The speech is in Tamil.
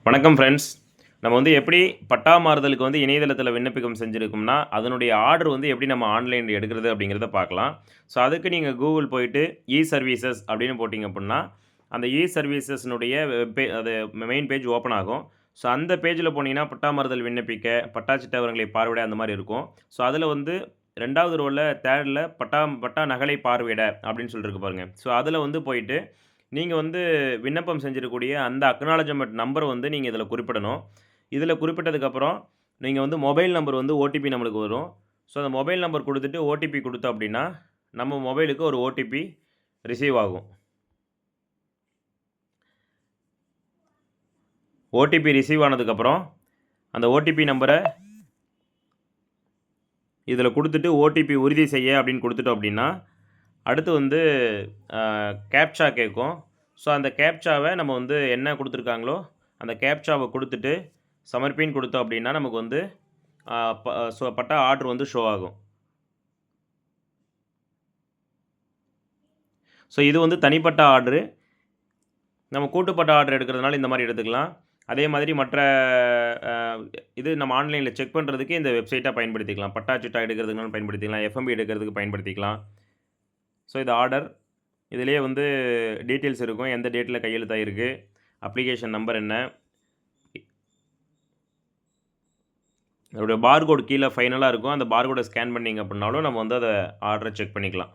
வணக்கம் ஃப்ரெண்ட்ஸ். நம்ம வந்து எப்படி பட்டா மாறுதலுக்கு வந்து இணையதளத்தில விண்ணப்பிக்கம் செஞ்சிருக்கோம்னா, அதனுடைய ஆர்டர் வந்து எப்படி நம்ம ஆன்லைன்ல எடுக்கிறது அப்படிங்கிறத பார்க்கலாம். ஸோ, அதுக்கு நீங்க கூகுள் போயிட்டு சர்வீசஸ் அப்படின்னு போட்டீங்க அப்படின்னா, அந்த சர்வீசஸ்னுடைய அது மெயின் பேஜ் ஓப்பன் ஆகும். ஸோ, அந்த பேஜ்ல போனீங்கன்னா, பட்டா மாறுதல் விண்ணப்பிக்க, பட்டா சிட்டா விவரங்களை பார்வையிட அந்த மாரி இருக்கும். ஸோ, அதில வந்து 2வது ரோல 3ல பட்டா நகலை பார்வையிட அப்படின்னு சொல்லிருக்கு பாருங்க. ஸோ, அதில வந்து போயிட்டு நீங்க வந்து விண்ணப்பம் செஞ்சிருக்கக்கூடிய அந்த அக்னாலஜ்மென்ட் நம்பர வந்து நீங்க இதில குறிப்பிடணும். இதில குறிப்பிட்டதுக்கப்புறம், நீங்க வந்து மொபைல் நம்பர் வந்து ஓடிபி நம்மளுக்கு வரும். ஸோ, அந்த மொபைல் நம்பர் குடுத்துட்டு ஓடிபி குடுத்தோம் அப்டின்னா, நம்ம மொபைலுக்கு ஒரு ஓடிபி ரிசீவ் ஆகும். ஓடிபி ரிசீவ் ஆனதுக்கப்புறம், அந்த ஓடிபி நம்பர இதில குடுத்துட்டு ஓடிபி உறுதி செய்ய அப்டின்னு குடுத்துட்டோம் அப்டின்னா, அடுத்து வந்து அ கேப்ச்சா கேட்கும். ஸோ, அந்த கேப்ச்சாவ நம்ம வந்து என்ன குடுத்துருக்காங்களோ, அந்த கேப்ச்சாவ குடுத்துட்டு, சமர்ப்பின்னு குடுத்தோம் அப்டின்னா, நமக்கு வந்து அ ப பட்டா ஆர்டர் வந்து ஷோ ஆகும். ஸோ, இது வந்து தனிப்பட்ட ஆர்டரு. நம்ம கூட்டுப்பட்ட ஆர்டர் எடுக்கிறதுனால இந்த மாரி எடுத்துக்கலாம். அதே மாதிரி மற்ற அ இது நம்ம ஆன்லைன்ல செக் பண்ணுறதுக்கு இந்த வெப்சைட்ட பயன்படுத்திக்கலாம். பட்டா, சிட்டா எடுக்கிறதுக்குனாலும் பயன்படுத்திக்கலாம். எஃப்எம்பி எடுக்கிறதுக்கு பயன்படுத்திக்கலாம். ஸோ, இது ஆர்டர். இதிலேயே வந்து டீட்டெயில்ஸ் இருக்கும். எந்த டேட்ல கையெழுத்தாயிருக்கு, அப்ளிகேஷன் நம்பர் என்ன, அதோட பார்கோட் கீழ ஃபைனலா இருக்கும். அந்த பார்கோட ஸ்கேன் பண்ணீங்க அப்டின்னாலும் நம்ம வந்து அத ஆர்டர செக் பண்ணிக்கலாம்.